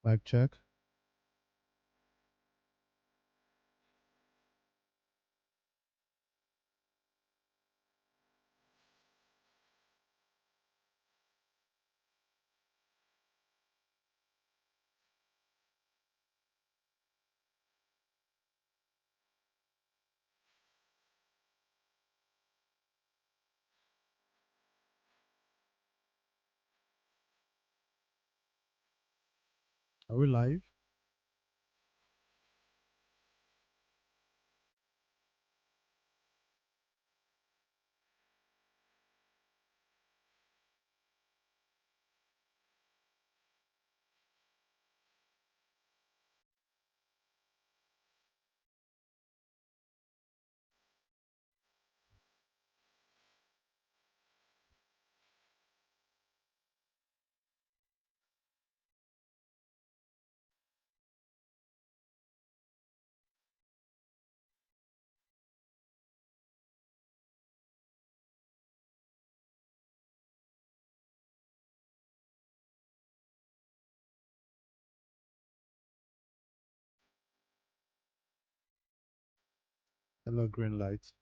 Mic check. Are we live? Hello, green light.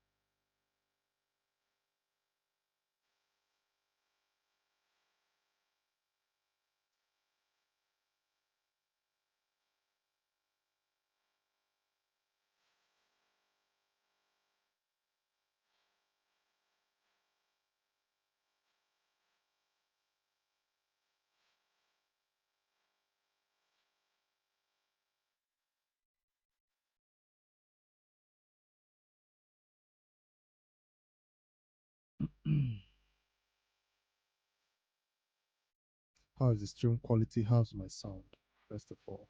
How is the stream quality? How's my sound? First of all,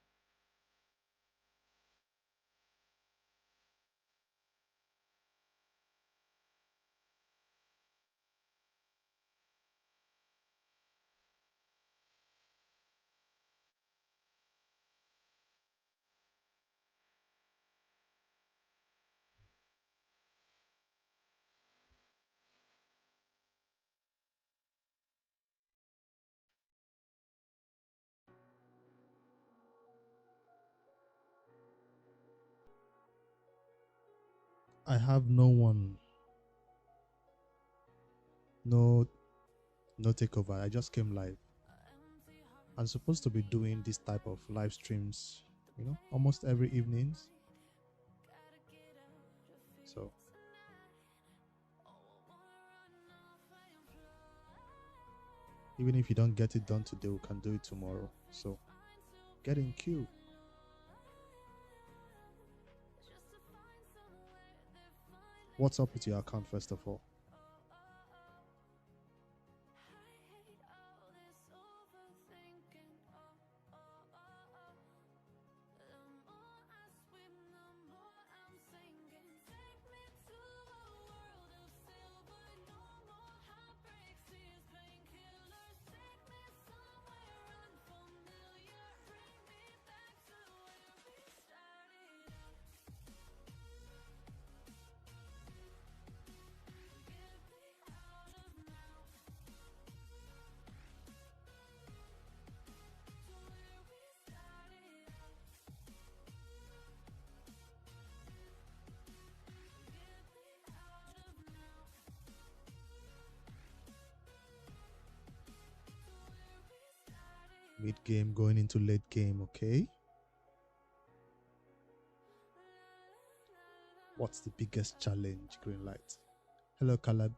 I have no one, no, no takeover. I just came live. I'm supposed to be doing this type of live streams, almost every evenings. So even if you don't get it done today, we can do it tomorrow. So get in queue. What's up with your account, first of all? Mid game going into late game, okay? What's the biggest challenge, green light? Hello, Caleb.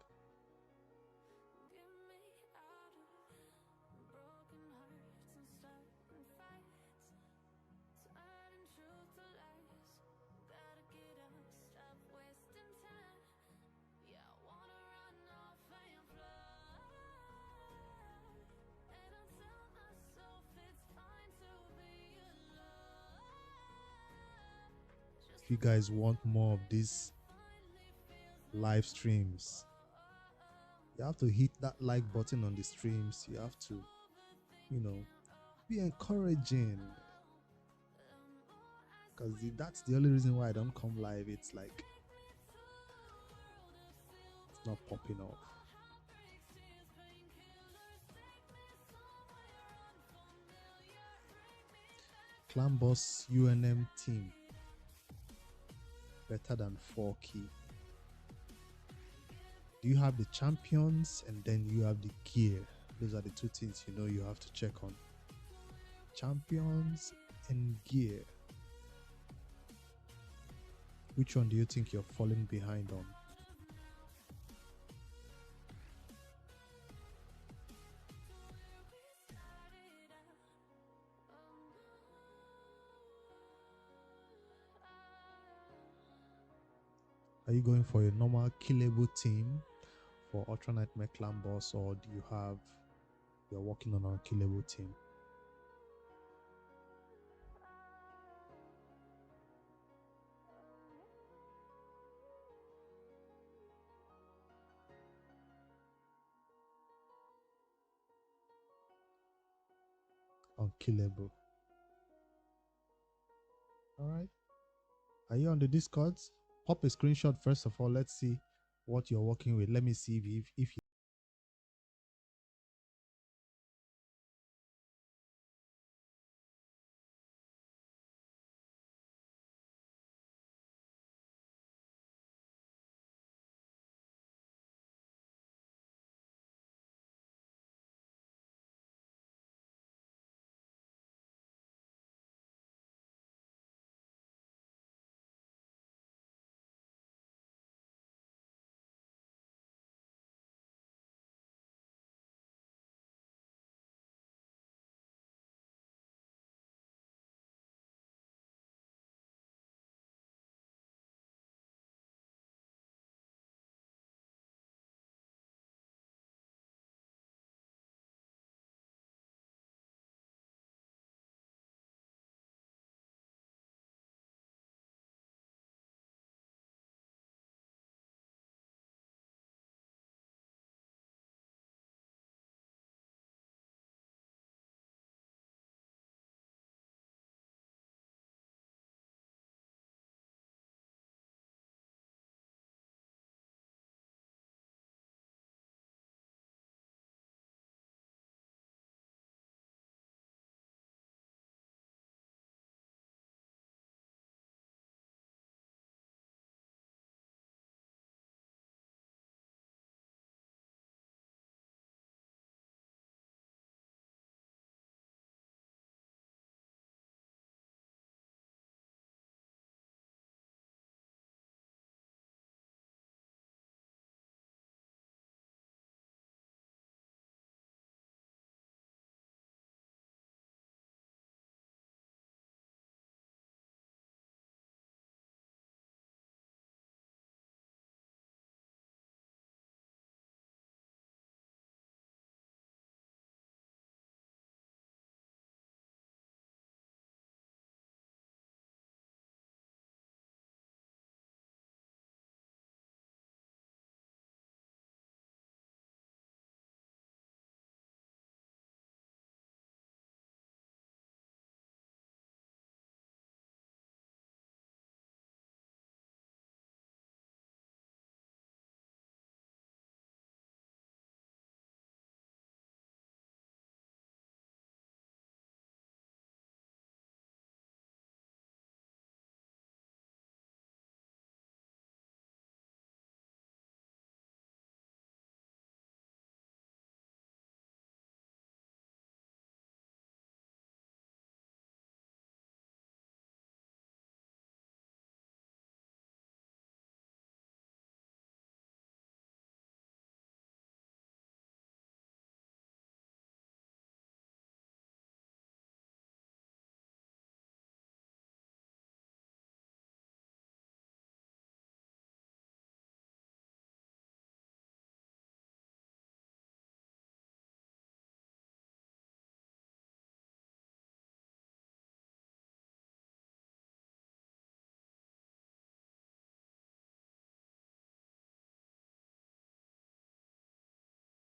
If you guys want more of these live streams, you have to hit that like button on the streams. You have to, you know, be encouraging. Because that's the only reason why I don't come live. It's like, it's not popping off. Clan Boss UNM team better than 4 key? Do you have the champions and then you have the gear? Those are the two things you know you have to check on. Champions and gear. Which one do you think you're falling behind on? Are you going for a normal killable team for Ultra Nightmare Clan Boss, or do you have you're working on a killable team? Unkillable. All right. Are you on the Discords? Pop a screenshot first of all. Let's see what you're working with. Let me see if you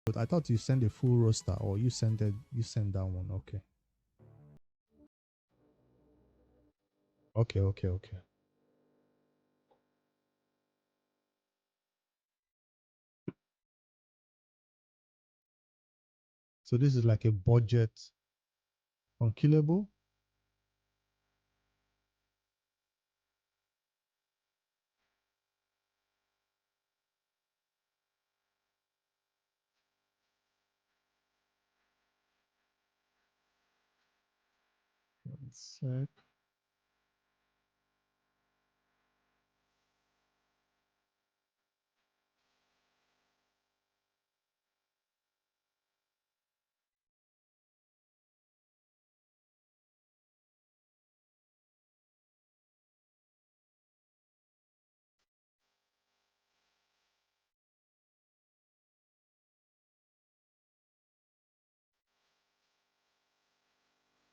but I thought you sent a full roster, or you sent that one. Okay. Okay. So this is like a budget unkillable. Sec.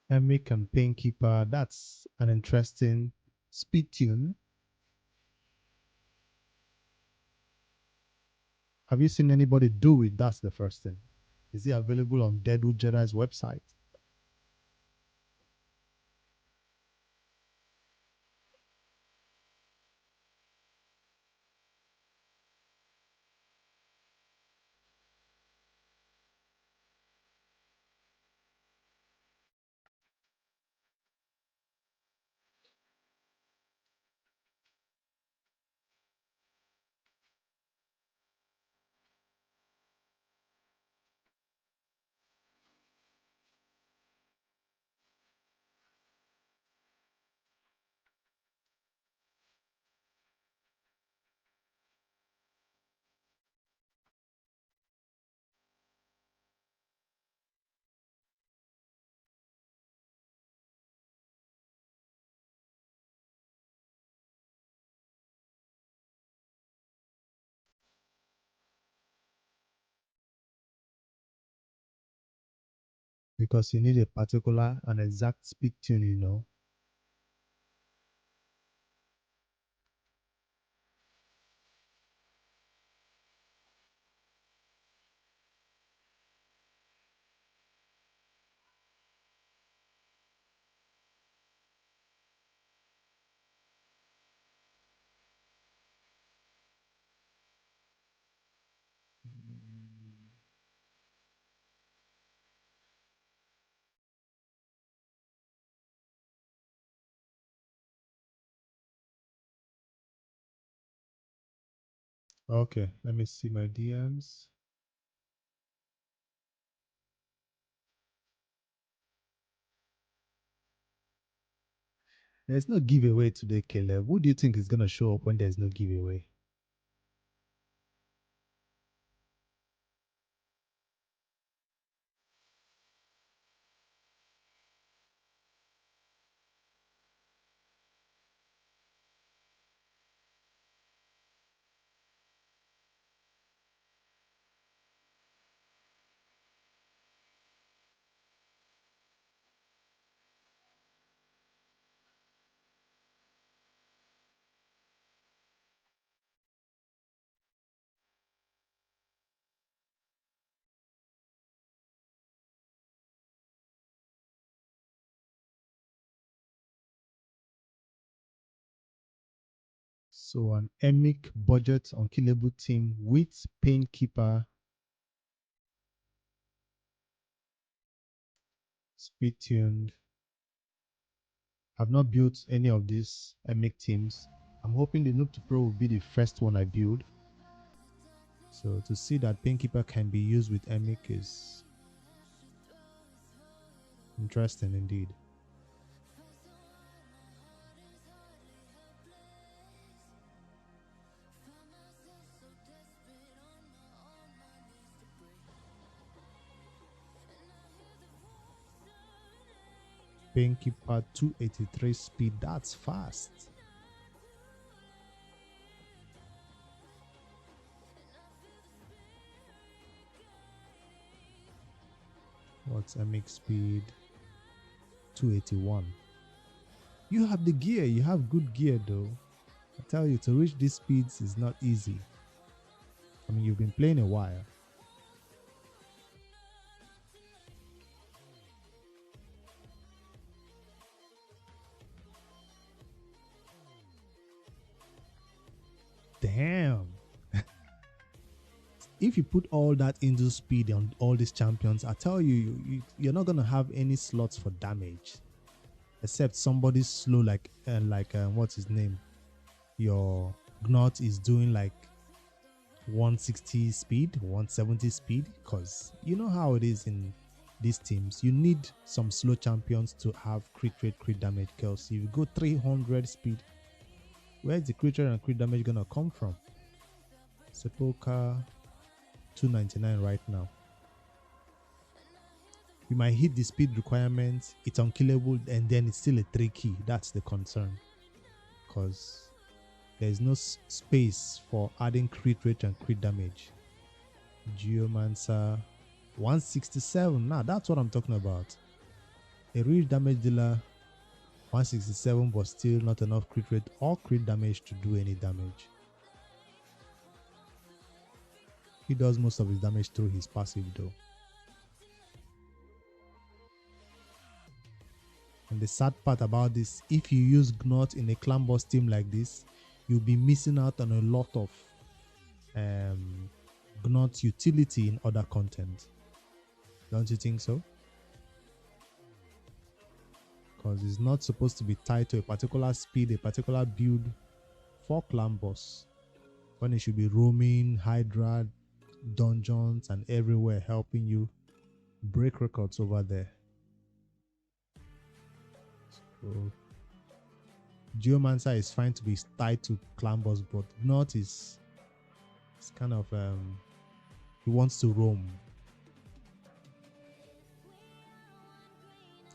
Emmy Campaign Keeper. That's an interesting speed tune. Have you seen anybody do it? That's the first thing. Is it available on Deadwood Jedi's website? Because you need a particular and exact speed tune, you know. Okay, let me see my DMs. There's no giveaway today, Caleb. Who do you think is gonna show up when there's no giveaway? So an emic budget unkillable team with Painkeeper, speed tuned. I've not built any of these emic teams. I'm hoping the Noob to Pro will be the first one I build. So to see that Painkeeper can be used with emic is interesting indeed. Painkeeper 283 speed, that's fast. What's emic speed? 281. You have the gear, you have good gear though. I tell you, to reach these speeds is not easy. I mean, you've been playing a while. Damn. If you put all that into speed on all these champions, I tell you, you're not gonna have any slots for damage, except somebody's slow, like what's his name? Your Gnot is doing like 160 speed, 170 speed, because you know how it is in these teams, you need some slow champions to have crit rate, crit damage kills. If you go 300 speed, where's the crit rate and crit damage gonna come from? Sepulchre 299 right now. You might hit the speed requirement, it's unkillable, and then it's still a 3 key. That's the concern, because there's no space for adding crit rate and crit damage. Geomancer 167. Now that's what I'm talking about. A real damage dealer 167, but still not enough crit rate or crit damage to do any damage. He does most of his damage through his passive though. And the sad part about this, if you use Gnot in a clan boss team like this, you'll be missing out on a lot of Gnot utility in other content. Don't you think so? Because it's not supposed to be tied to a particular speed, a particular build for clan boss, when it should be roaming, Hydra, dungeons, and everywhere, helping you break records over there. So Geomancer is fine to be tied to clan boss, but Gnot is kind of he wants to roam.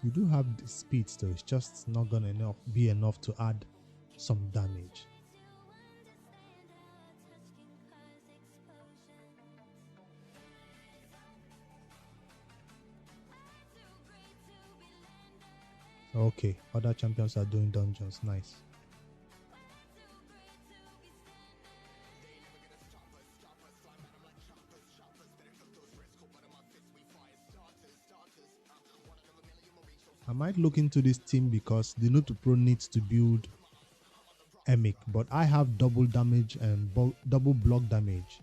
You do have the speed though, it's just not gonna be enough to add some damage. Okay, other champions are doing dungeons, nice. I might look into this team because the Noob to Pro needs to build Emic, but I have double damage and double block damage.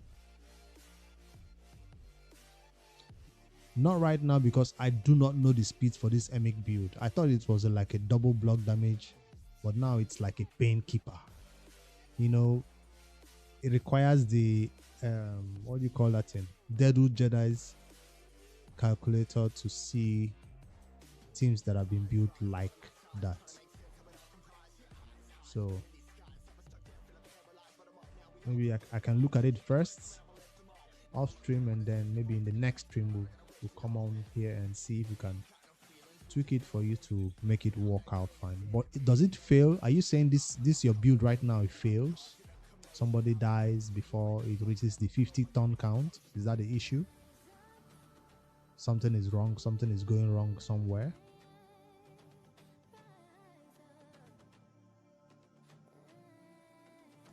Not right now because I do not know the speed for this Emic build. I thought it was like a double block damage, but now it's like a pain keeper. You know, it requires the what do you call that thing? Deadwood Jedi's calculator to see teams that have been built like that. So maybe I can look at it first off stream, and then maybe in the next stream we'll come on here and see if we can tweak it for you to make it work out fine. But does it fail? Are you saying this your build right now, it fails? Somebody dies before it reaches the 50 ton count? Is that the issue? Something is wrong, something is going wrong somewhere.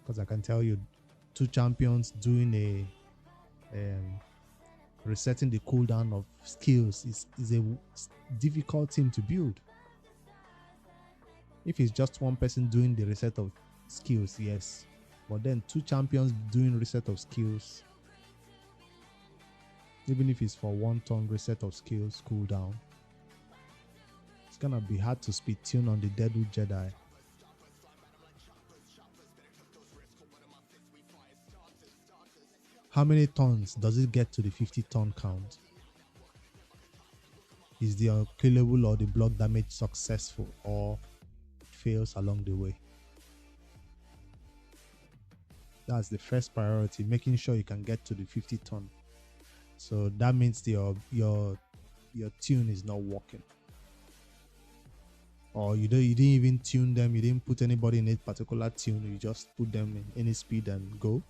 Because I can tell you, 2 champions doing a resetting the cooldown of skills is a difficult thing to build. If it's just one person doing the reset of skills, yes, but then 2 champions doing reset of skills, even if it's for 1 turn reset of skills cooldown, it's gonna be hard to speed tune on the Deadwood Jedi. How many turns does it get to the 50 turn count? Is the unkillable or the block damage successful, or it fails along the way? That's the first priority, making sure you can get to the 50 ton. So that means your tune is not working, or you didn't even tune them. You didn't put anybody in a particular tune. You just put them in any speed and go.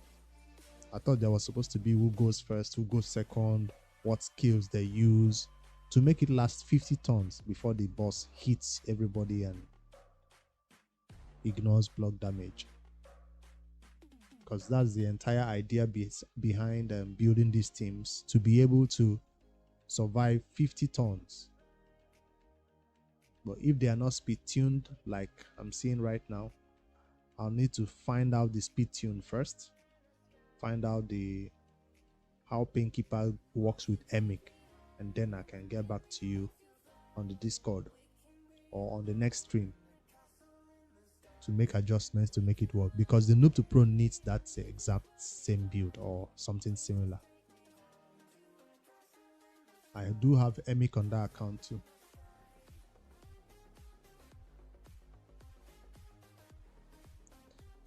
I thought there was supposed to be who goes first, who goes second, what skills they use to make it last 50 turns before the boss hits everybody and ignores block damage. Because that's the entire idea behind building these teams, to be able to survive 50 turns. But if they are not speed tuned like I'm seeing right now, I'll need to find out the speed tune first, find out how Painkeeper works with Emic, and then I can get back to you on the Discord or on the next stream to make adjustments to make it work, because the Noob to Pro needs that exact same build or something similar. I do have EMIC on that account too.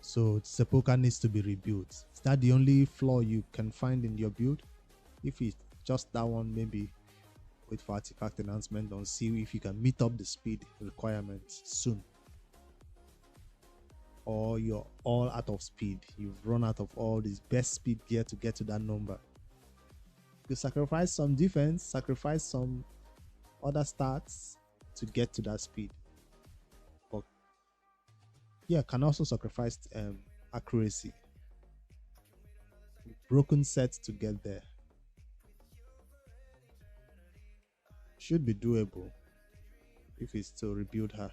So Sepulchre needs to be rebuilt. Is that the only flaw you can find in your build? If it's just that one, maybe wait for artifact announcement and see if you can meet up the speed requirements soon. Or you're all out of speed. You've run out of all this best speed gear to get to that number. You sacrifice some defense, sacrifice some other stats to get to that speed. But yeah, can also sacrifice accuracy. Broken sets to get there. Should be doable if it's to rebuild her.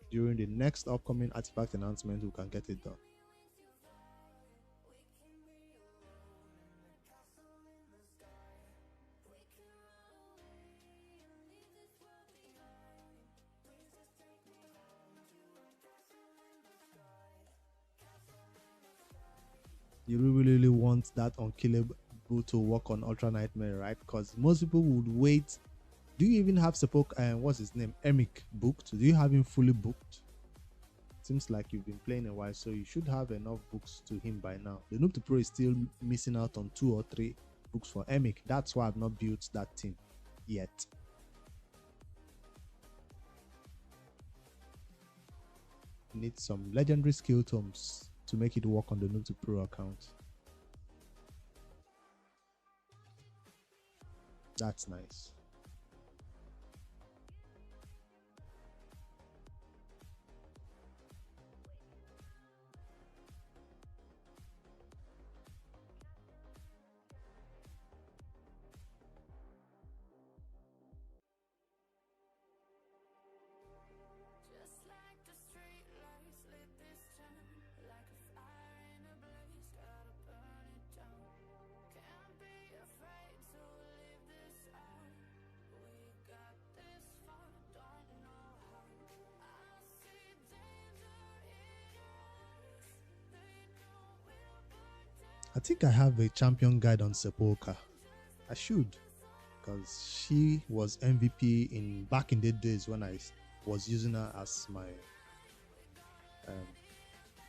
During the next upcoming artifact announcement, we can get it done. You really want that unkillable to work on Ultra Nightmare, right? Because most people would wait. Do you even have support? What's his name? Emic booked? Do you have him fully booked? Seems like you've been playing a while, so you should have enough books to him by now. The Noob to Pro is still missing out on 2 or 3 books for Emic. That's why I've not built that team yet. Need some legendary skill tomes to make it work on the Noob to Pro account. That's nice. I think I have a champion guide on Sepulchre. I should, because she was MVP in back in the days when I was using her as my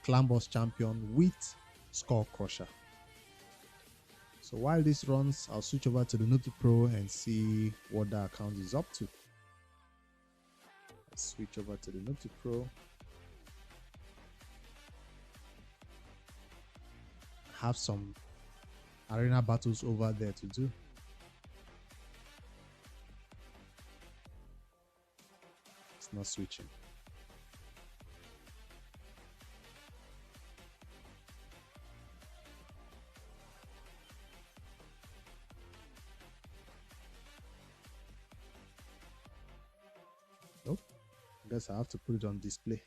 clan boss champion with Skull Crusher. So while this runs, I'll switch over to the Noob to Pro and see what the account is up to. Let's switch over to the Noob to Pro. Have some arena battles over there to do. It's not switching. Nope. I guess I have to put it on display.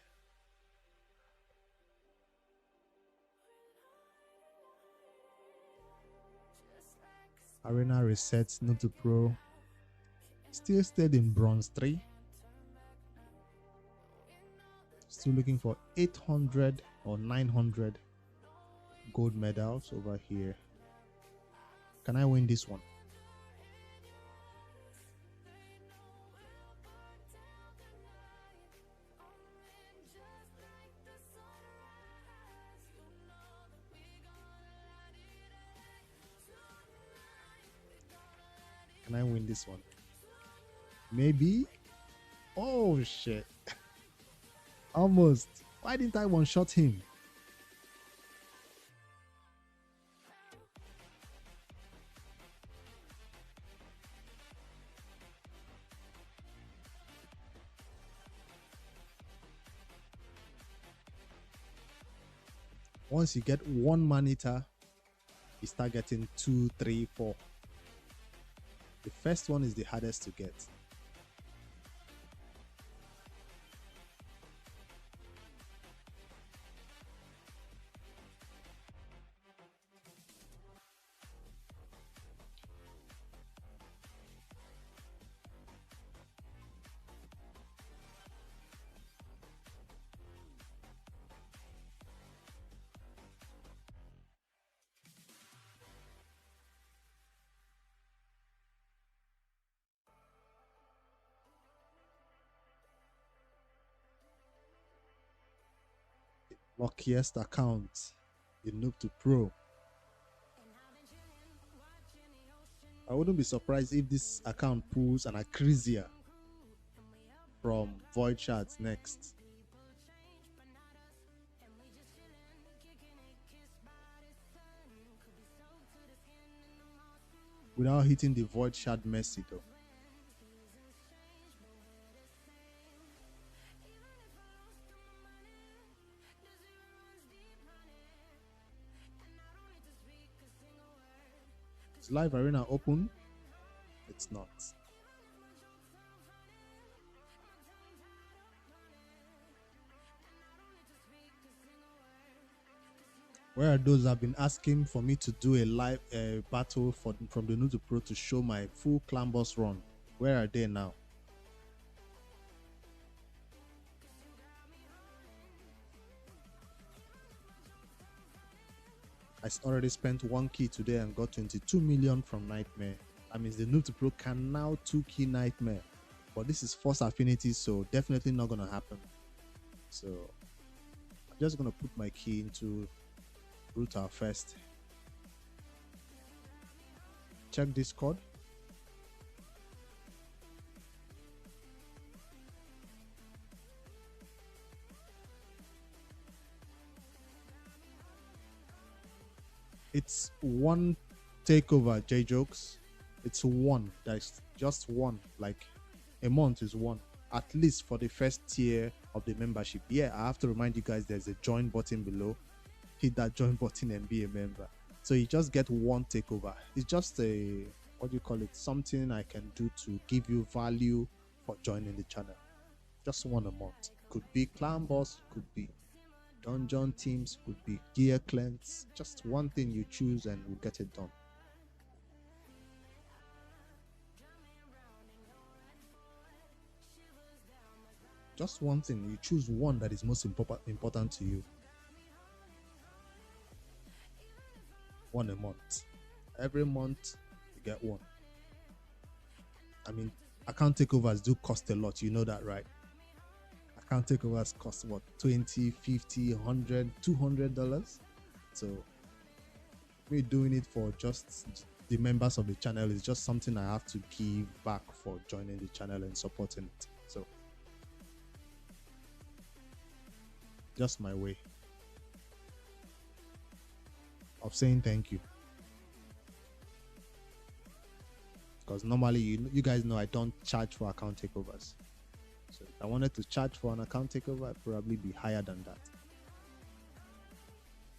Arena resets, Noob to Pro. Still stayed in bronze 3. Still looking for 800 or 900 gold medals over here. Can I win this one? Can I win this one? Maybe. Oh shit. Almost. Why didn't I one-shot him? Once you get 1 monitor, you start getting 2, 3, 4. The first one is the hardest to get. luckiest account in Noob to Pro. I wouldn't be surprised if this account pulls an Acrizia from Void Shards next. Without hitting the Void Shard Mercy though. Is Live Arena open? It's not. Where are those that have been asking for me to do a live battle from the New to Pro to show my full clan boss run? Where are they now? I already spent 1 key today and got 22 million from Nightmare. That means the Noob to Pro can now 2 key Nightmare. But this is Force Affinity, so definitely not going to happen. So I'm just going to put my key into Router first. Check Discord. It's one takeover, J Jokes. It's one. That's just one. Like a month is one. At least for the first tier of the membership. Yeah, I have to remind you guys there's a join button below. Hit that join button and be a member. So you just get one takeover. It's just a, what do you call it? Something I can do to give you value for joining the channel. Just one a month. Could be clan boss, could be dungeon teams, could be gear cleanse. Just one thing you choose and we'll get it done. Just one thing. You choose one that is most important to you. One a month. Every month you get one. I mean, account takeovers do cost a lot. You know that, right? Account takeovers cost what? 20, 50, 100, $200. So me doing it for just the members of the channel is just something I have to give back for joining the channel and supporting it. So just my way of saying thank you. Because normally you guys know I don't charge for account takeovers. So if I wanted to charge for an account takeover, I'd probably be higher than that.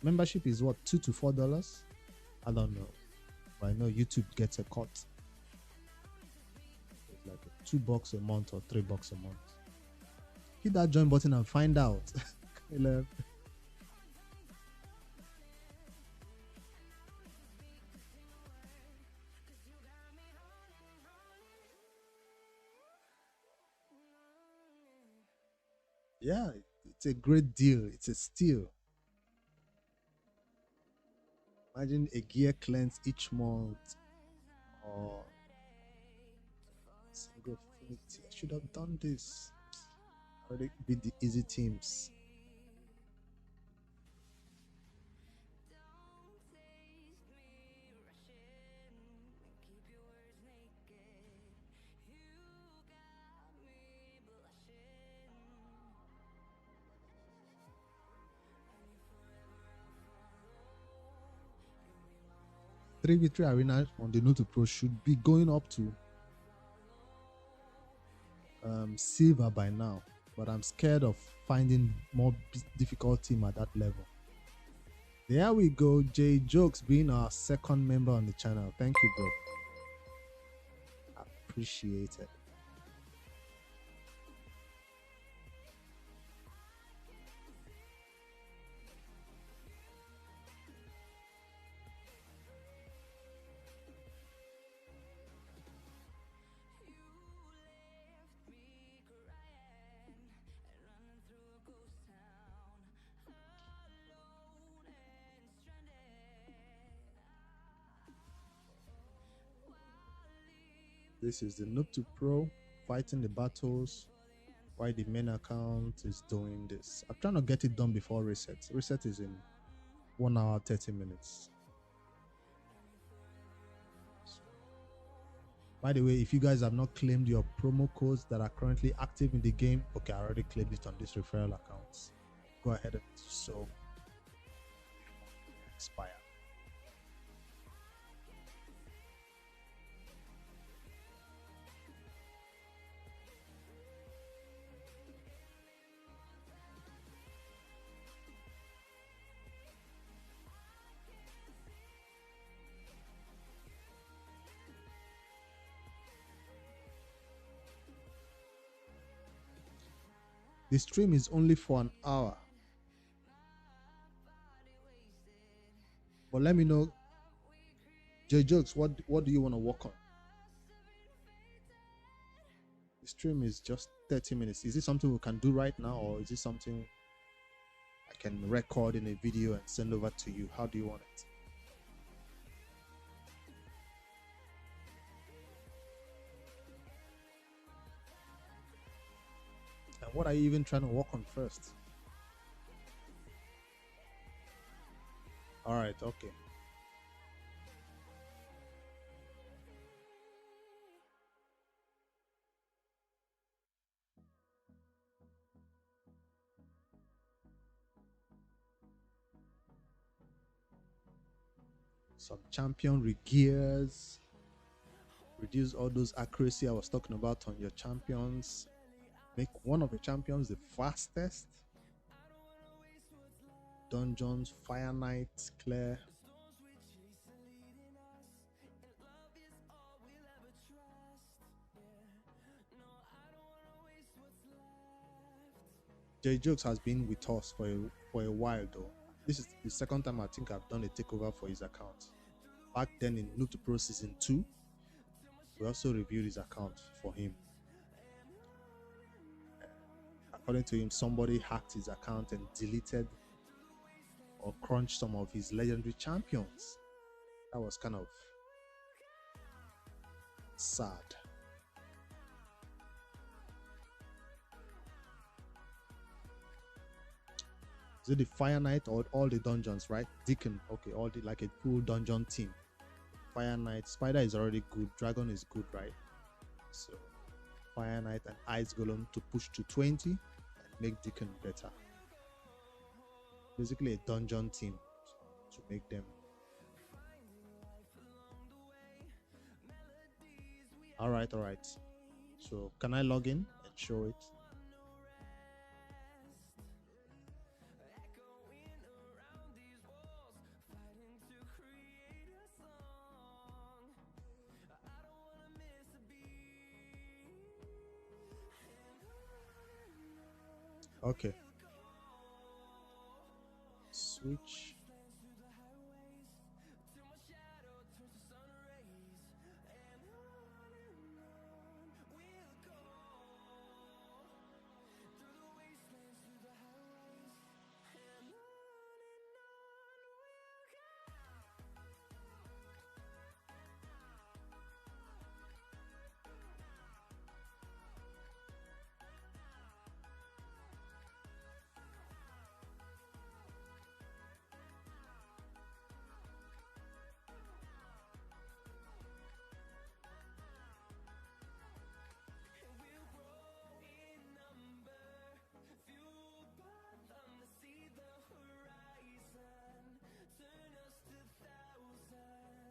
Membership is what, $2 to $4? I don't know. But I know YouTube gets a cut. It's like $2 a month or $3 a month. Hit that join button and find out. Yeah, it's a great deal. It's a steal. Imagine a gear cleanse each month or single affinity. I should have done this. I already beat the easy teams. Three victory arena on the Note Pro should be going up to silver by now, but I'm scared of finding more difficult team at that level. There we go, J Jokes being our second member on the channel. Thank you, bro. Appreciate it. This is the Noob to Pro fighting the battles why the main account is doing this. I'm trying to get it done before reset. Reset is in 1 hour 30 minutes. By the way, if you guys have not claimed your promo codes that are currently active in the game, okay, I already claimed it on this referral account. Go ahead and so expire. The stream is only for an hour. But let me know, J Jokes, what do you want to work on? The stream is just 30 minutes. Is it something we can do right now, or is it something I can record in a video and send over to you? How do you want it? And what are you even trying to work on first? All right, okay. Some champion regears, reduce all those accuracy I was talking about on your champions. Make one of the champions the fastest. Dungeons, Fire Knight, Clear. J Jokes has been with us for a while though. This is the second time I think I've done a takeover for his account. Back then in Noob to Pro Season 2, we also reviewed his account for him. According to him, somebody hacked his account and deleted or crunched some of his legendary champions. That was kind of sad. Is it the Fire Knight or all the dungeons, right? Deacon, okay, all the like a full dungeon team. Fire Knight, Spider is already good, Dragon is good, right? So Fire Knight and Ice Golem to push to 20 and make Deacon better. Basically a dungeon team to make them. All right. So can I log in and show it? Okay. Switch.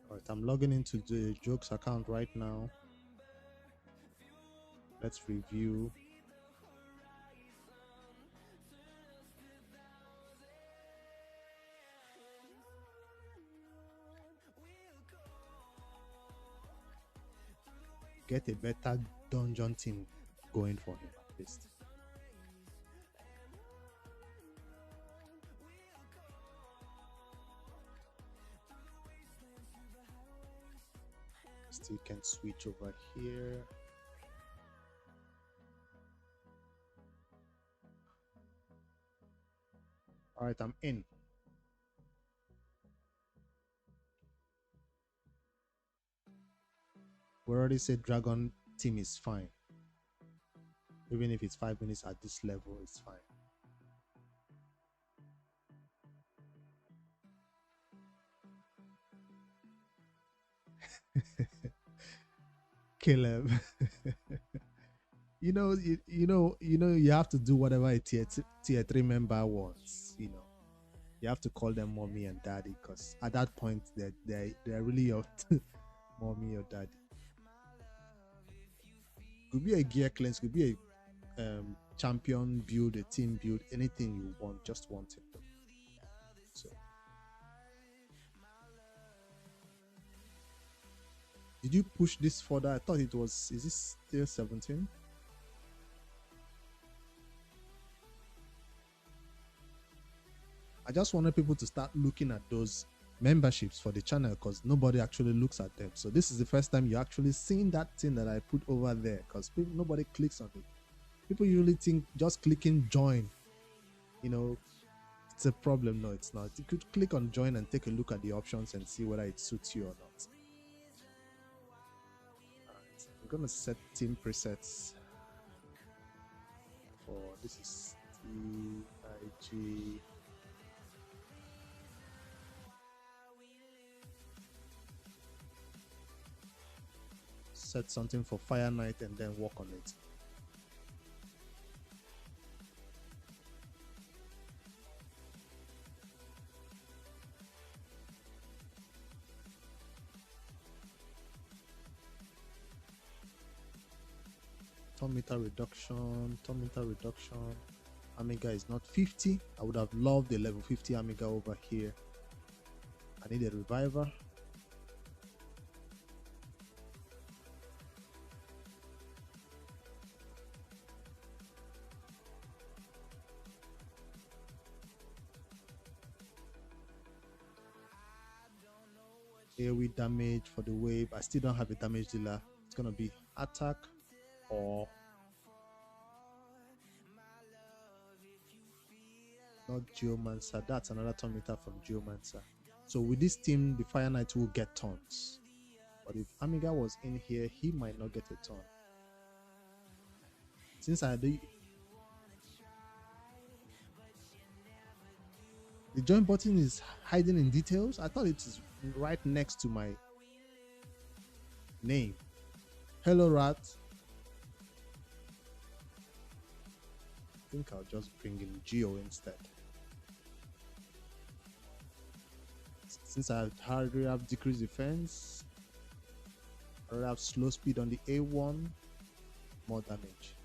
All right, I'm logging into the Jokes account right now. Let's review. Get a better dungeon team going for him at least. Still can switch over here. All right, I'm in. We already said Dragon team is fine. Even if it's 5 minutes at this level, it's fine. Caleb. You have to do whatever a tier 3 member wants. You have to call them mommy and daddy, because at that point they're really your mommy or daddy. Could be a gear cleanse, could be a champion build, a team build, anything you want, just want it. So, did you push this further? I thought it was. Is this still 17? I just wanted people to start looking at those memberships for the channel, because nobody actually looks at them. So this is the first time you're actually seeing that thing that I put over there, because nobody clicks on it. People usually think just clicking join, it's a problem. No, it's not. You could click on join and take a look at the options and see whether it suits you or not. Alright, I'm gonna set team presets for this is TIG. Set something for Fire Knight and then work on it. Turn meter reduction. Amiga is not 50. I would have loved a level 50 Amiga over here. I need a reviver. AoE damage for the wave. I still don't have a damage dealer. It's gonna be attack or not Geomancer. That's another turn meter from Geomancer. So with this team, the Fire Knight will get turns. But if Amiga was in here, he might not get a turn. Since the join button is hiding in details, I thought it is right next to my name. Hello, rat. I think I'll just bring in Geo instead. Since I already have decreased defense, I already have slow speed on the A1, more damage.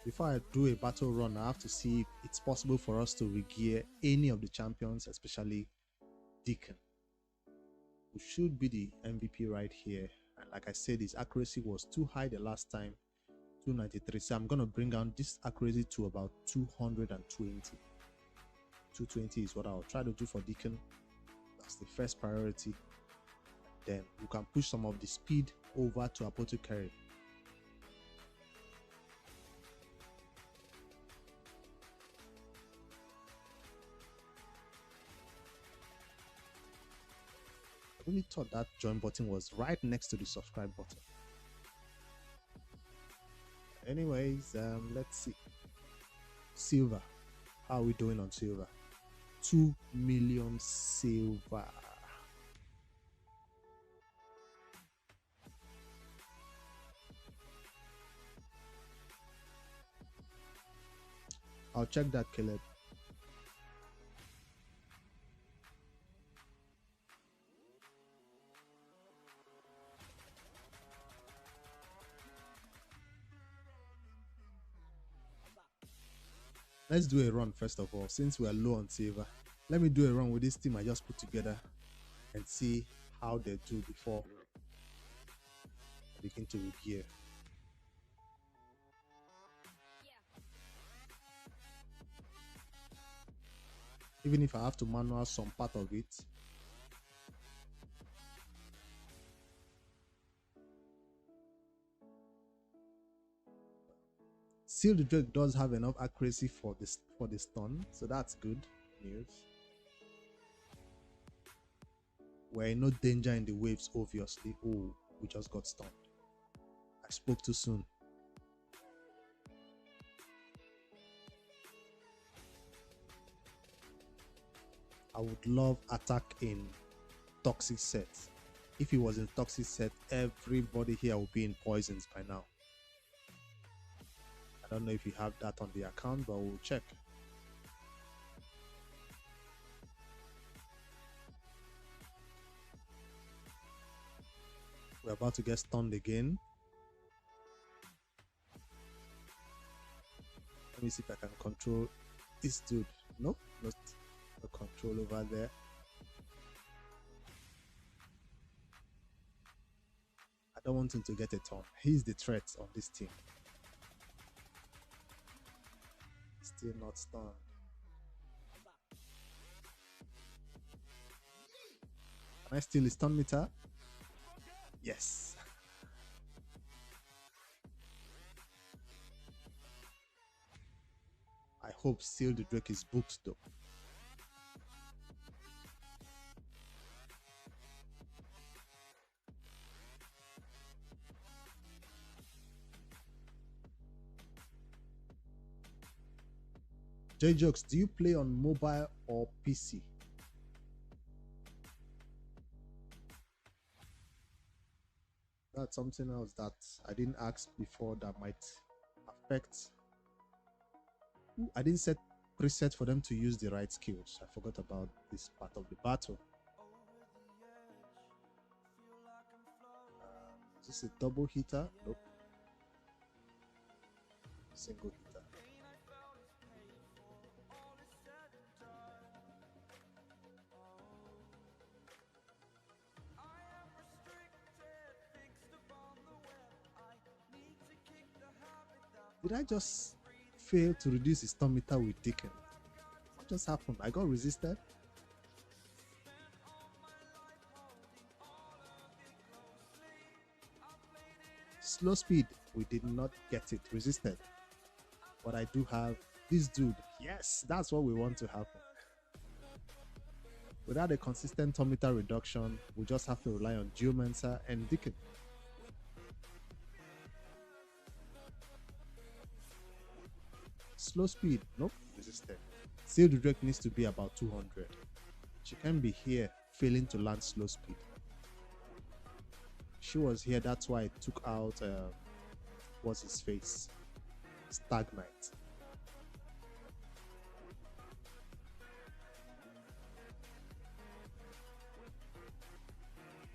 Before I do a battle run, I have to see if it's possible for us to regear any of the champions, especially Deacon, who should be the MVP right here. And like I said, his accuracy was too high the last time, 293. So I'm going to bring down this accuracy to about 220. 220 is what I'll try to do for Deacon. That's the first priority. Then you can push some of the speed over to Apothecary. I really thought that join button was right next to the subscribe button. Anyways, let's see. Silver. How are we doing on silver? 2 million silver. I'll check that, Caleb. Let's do a run first of all, since we are low on silver. Let me do a run with this team I just put together and see how they do before I begin to regear. Even if I have to manual some part of it. Seal the Drake does have enough accuracy for the stun, so that's good news. We're in no danger in the waves, obviously. Oh, we just got stunned. I spoke too soon. I would love attack in toxic set. If it was in toxic set, everybody here will be in poisons by now. I don't know if you have that on the account, but we'll check. We're about to get stunned again. Let me see if I can control this dude. Nope, not no control over there. I don't want him to get a turn. He's the threat on this team. Still not stunned. Can I steal his stun meter? Yes. I hope Seal the Drake is booked though. J Jokes, do you play on mobile or PC? That's something else that I didn't ask before that might affect. I didn't set preset for them to use the right skills. I forgot about this part of the battle. Is this a double hitter? Nope. Single hitter. Did I just fail to reduce his stun meter with Deacon? What just happened? I got resisted? Slow speed, we did not get it resisted. But I do have this dude. Yes, that's what we want to happen. Without a consistent stun meter reduction, we just have to rely on Geomancer and Deacon. Slow speed, nope, resisted. Seal the Drake needs to be about 200. She can be here failing to land slow speed. She was here, that's why I took out what's his face? Stagnite.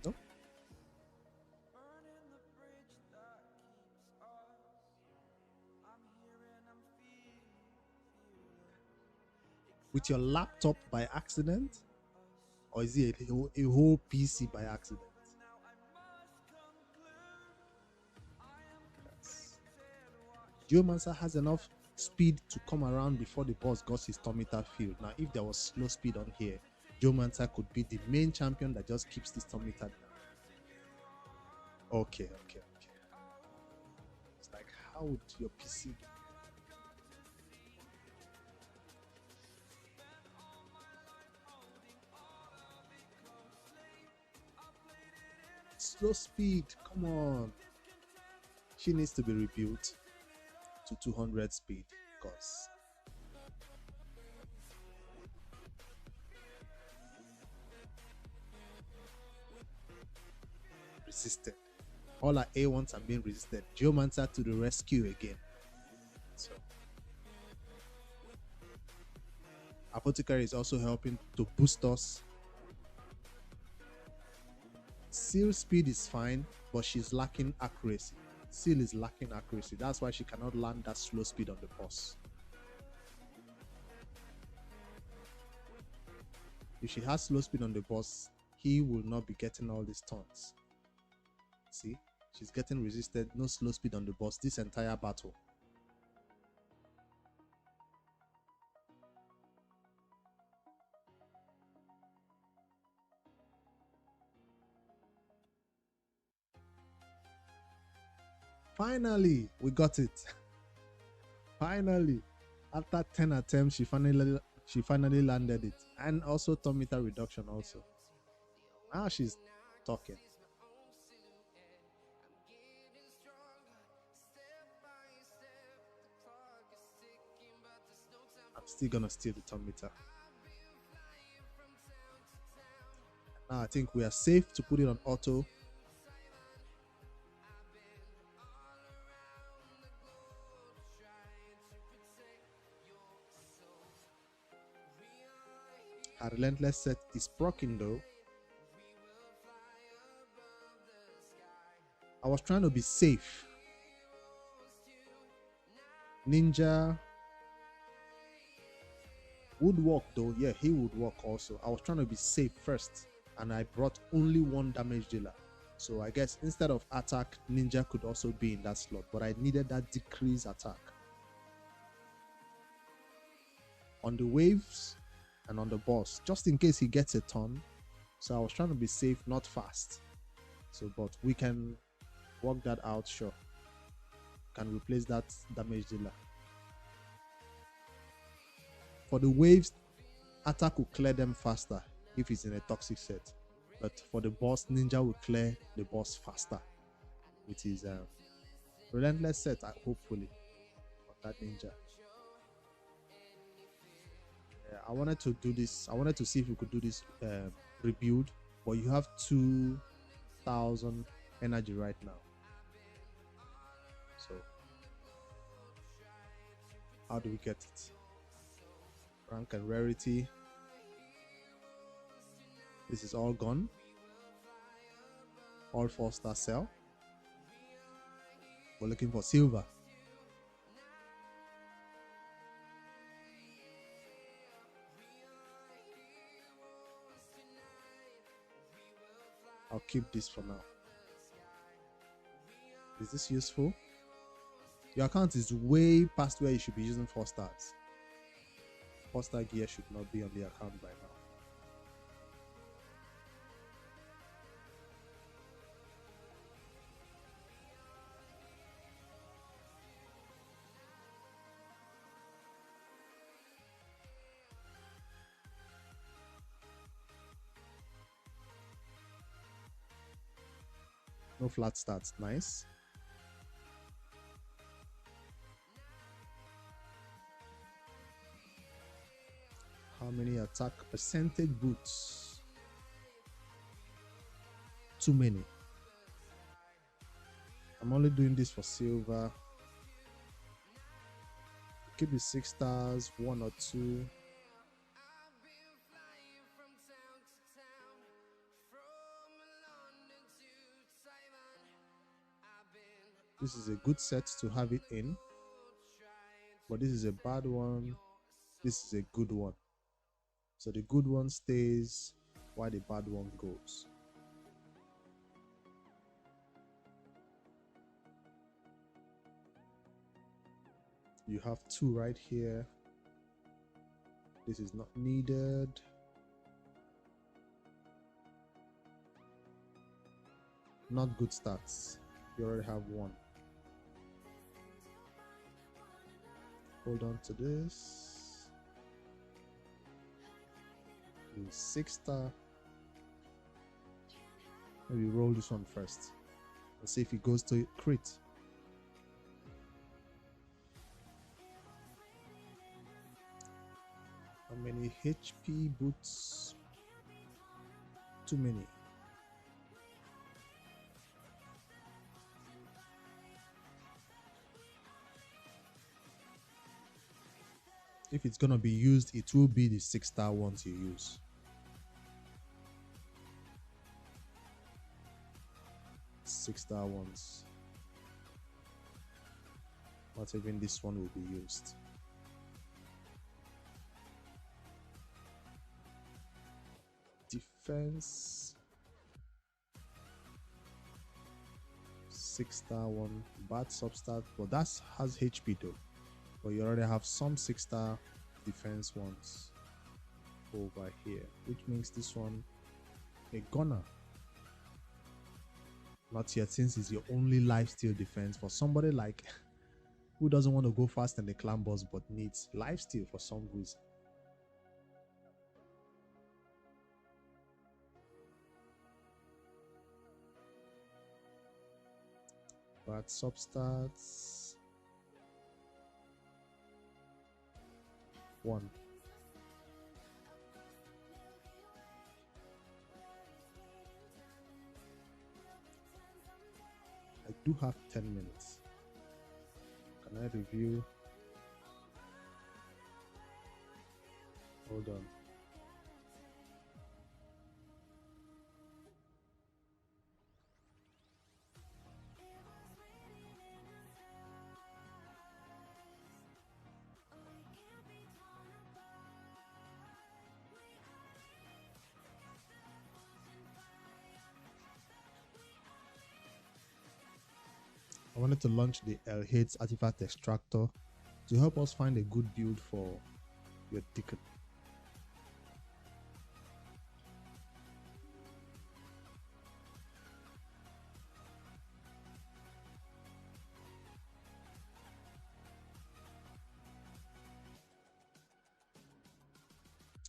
Nope. With your laptop by accident? Or is it a whole PC by accident? Yes. Geomancer has enough speed to come around before the boss got his stun meter filled. Now, if there was slow speed on here, Geomancer could be the main champion that just keeps the stun meter down. Okay. It's like, how would your PC... Slow speed, come on. She needs to be rebuilt to 200 speed because resisted. All our A1s are being resisted. Geomancer to the rescue again. So Apothecary is also helping to boost us. Seal speed is fine, but she's lacking accuracy. Seal is lacking accuracy. That's why she cannot land that slow speed on the boss. If she has slow speed on the boss, he will not be getting all these taunts. See, she's getting resisted. No slow speed on the boss this entire battle. Finally, we got it. Finally, after 10 attempts, she finally landed it. And also thumb meter reduction also. Now she's talking. I'm still gonna steal the thumb meter. Now I think we are safe to put it on auto. Our relentless set is proccing though. I was trying to be safe. Ninja would work though. Yeah, he would work also. I was trying to be safe first, and I brought only one damage dealer. So I guess instead of attack, Ninja could also be in that slot, but I needed that decrease attack. On the waves and on the boss, just in case he gets a turn. So I was trying to be safe, not fast. So, but we can work that out, sure. Can replace that damage dealer. For the waves, attack will clear them faster if it's in a toxic set. But for the boss, Ninja will clear the boss faster with his relentless set, hopefully, of that Ninja. I wanted to do this. I wanted to see if we could do this rebuild, but you have 2,000 energy right now. So how do we get it? Rank and rarity. This is all gone. All 4-star sell. We're looking for silver. I'll keep this for now. Is this useful? Your account is way past where you should be using 4 stars. 4-star gear should not be on the account by now. No flat stats, nice. How many attack percentage boots? Too many. I'm only doing this for silver. Keep it 6 stars, 1 or 2. This is a good set to have it in, but this is a bad one. This is a good one. So the good one stays while the bad one goes. You have 2 right here. This is not needed. Not good stats. You already have 1. Hold on to this. 6-star. Maybe roll this one first. Let's see if it goes to crit. How many HP boots? Too many. If it's gonna be used, it will be the 6-star ones you use. Six-star ones. Not even this one will be used. Defense. 6-star one. Bad substat, but that has HP though. But you already have some 6-star defense ones over here, which makes this one a gunner. Not yet, since it's your only lifesteal defense. For somebody like Who doesn't want to go fast in the clan boss but needs lifesteal for some reason? But substats 1. I do have 10 minutes. Can I review? Hold on. I wanted to launch the L-Hades artifact extractor to help us find a good build for your ticket.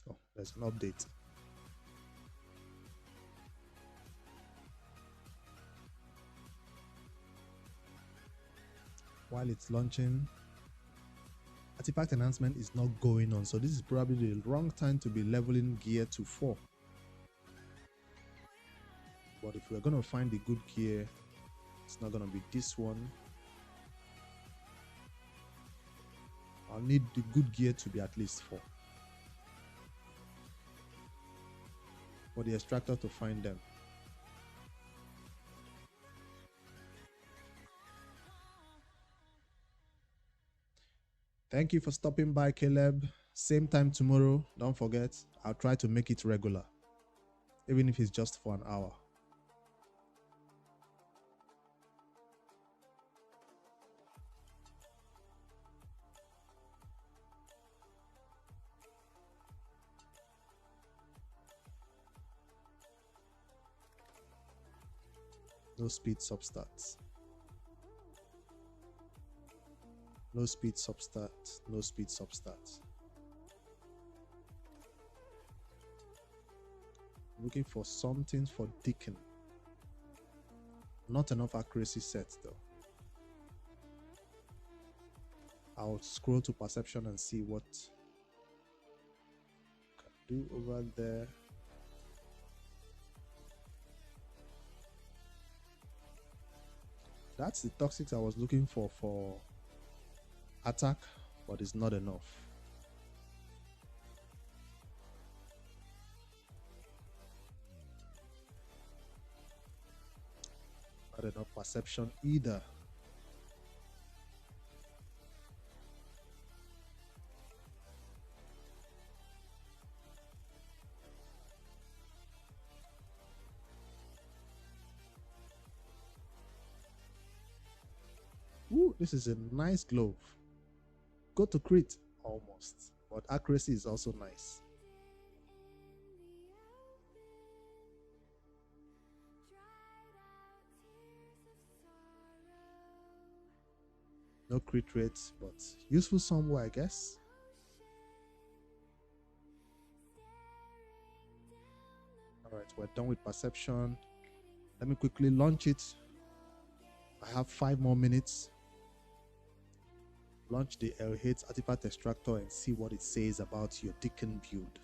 Oh, there's an update. While it's launching, artifact enhancement is not going on, so this is probably the wrong time to be leveling gear to 4. But if we're going to find the good gear, it's not going to be this one. I'll need the good gear to be at least 4 for the extractor to find them. Thank you for stopping by, Caleb. Same time tomorrow. Don't forget, I'll try to make it regular, even if it's just for an hour. No speed substats. No speed substats. No speed substats. Looking for something for Deacon. Not enough accuracy set though. I'll scroll to perception and see what I can do over there. That's the toxics I was looking for attack, but it's not enough. Not enough perception either. Ooh, this is a nice glove. Go to crit almost, but accuracy is also nice. No crit rate, but useful somewhere, I guess. Alright, we're done with perception. Let me quickly launch it. I have 5 more minutes. Launch the L-Hades artifact extractor and see what it says about your Deacon build.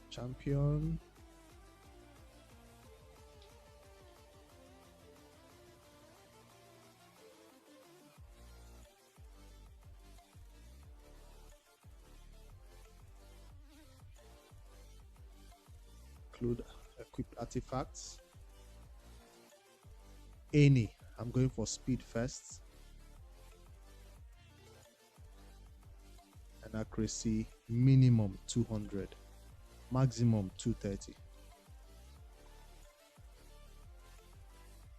Champion. Include equipped artifacts. Any. I'm going for speed first. And accuracy minimum 200. Maximum 230.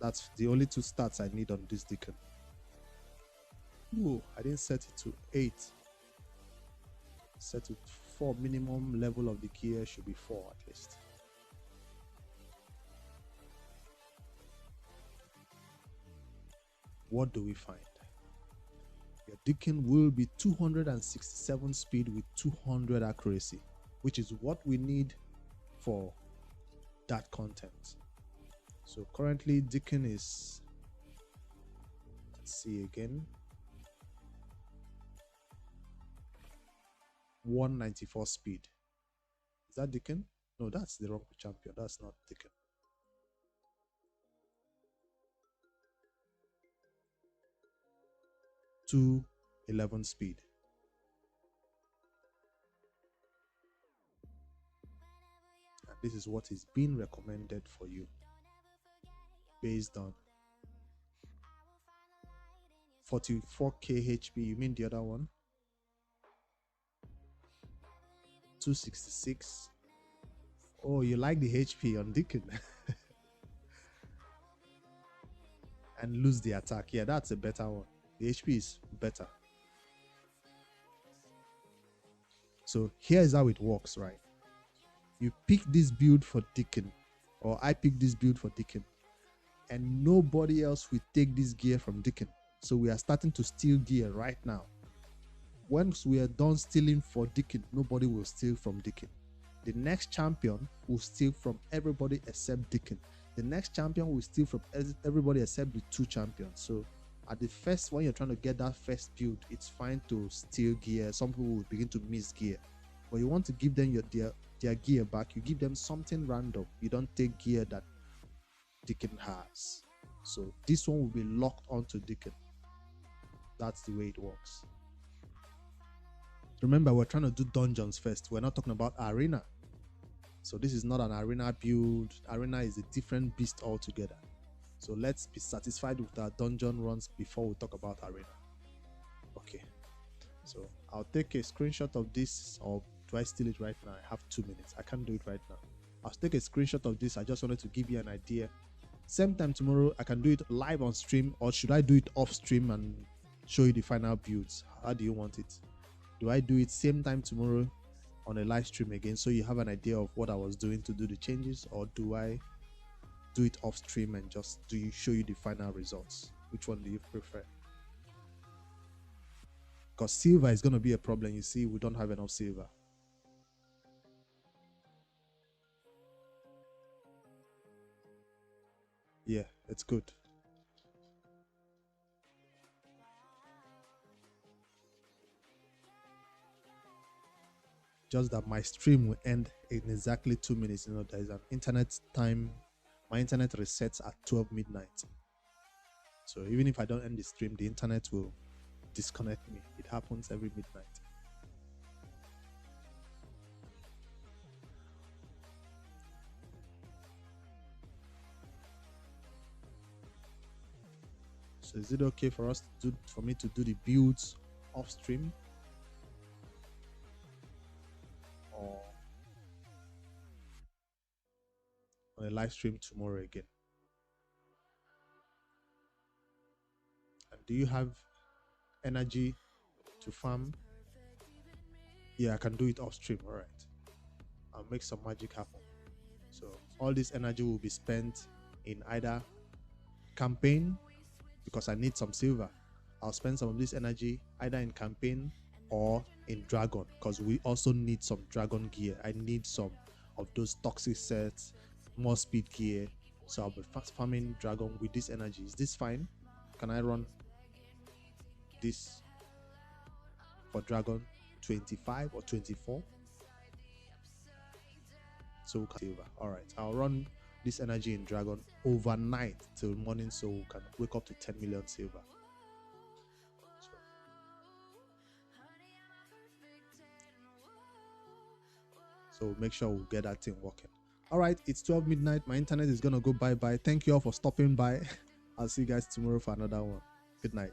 That's the only two stats I need on this Deacon. Ooh, I didn't set it to 8. Set it 4. Minimum level of the gear should be 4 at least. What do we find? Your Deacon will be 267 speed with 200 accuracy, which is what we need for that content. So currently Deacon is, let's see again, 194 speed. Is that Deacon? No, that's the wrong champion. That's not Deacon. To 11 speed. And this is what is being recommended for you based on 44k HP. You mean the other one? 266. Oh, you like the HP on Deacon. And lose the attack. Yeah, that's a better one. The HP is better. So here's how it works, right? You pick this build for Deacon, or I pick this build for Deacon, and nobody else will take this gear from Deacon. So we are starting to steal gear right now. Once we are done stealing for Deacon, nobody will steal from Deacon. The next champion will steal from everybody except Deacon. The next champion will steal from everybody except the 2 champions. So at the first, when you're trying to get that first build, it's fine to steal gear. Some people will begin to miss gear, but you want to give them their gear back. You give them something random. You don't take gear that Deacon has. So this one will be locked onto Deacon. That's the way it works. Remember, we're trying to do dungeons first. We're not talking about arena. So this is not an arena build. Arena is a different beast altogether. So let's be satisfied with our dungeon runs before we talk about arena. Okay. So I'll take a screenshot of this, or do I steal it right now? I have 2 minutes. I can't do it right now. I'll take a screenshot of this. I just wanted to give you an idea. Same time tomorrow, I can do it live on stream, or should I do it off stream and show you the final builds? How do you want it? Do I do it same time tomorrow on a live stream again, so you have an idea of what I was doing to do the changes, or do I do it off stream and just show you the final results? Which one do you prefer? Because silver is going to be a problem. You see, we don't have enough silver. Yeah, it's good. Just that my stream will end in exactly 2 minutes. You know, there is an internet time. My internet resets at 12 midnight. So even if I don't end the stream, the internet will disconnect me. It happens every midnight. So is it okay for me to do the builds off stream? Or on a live stream tomorrow again? And do you have energy to farm? Yeah, I can do it off stream. All right, I'll make some magic happen. So all this energy will be spent in either campaign, because I need some silver. I'll spend some of this energy either in campaign or in dragon, because we also need some dragon gear. I need some of those toxic sets, more speed gear. So I'll be farming dragon with this energy. Is this fine? Can I run this for dragon 25 or 24? So we can silver. All right, I'll run this energy in dragon overnight till morning, so we can wake up to 10 million silver. So make sure we get that thing working. All right, it's 12 midnight. My internet is gonna go bye-bye. Thank you all for stopping by. I'll see you guys tomorrow for another one. Good night.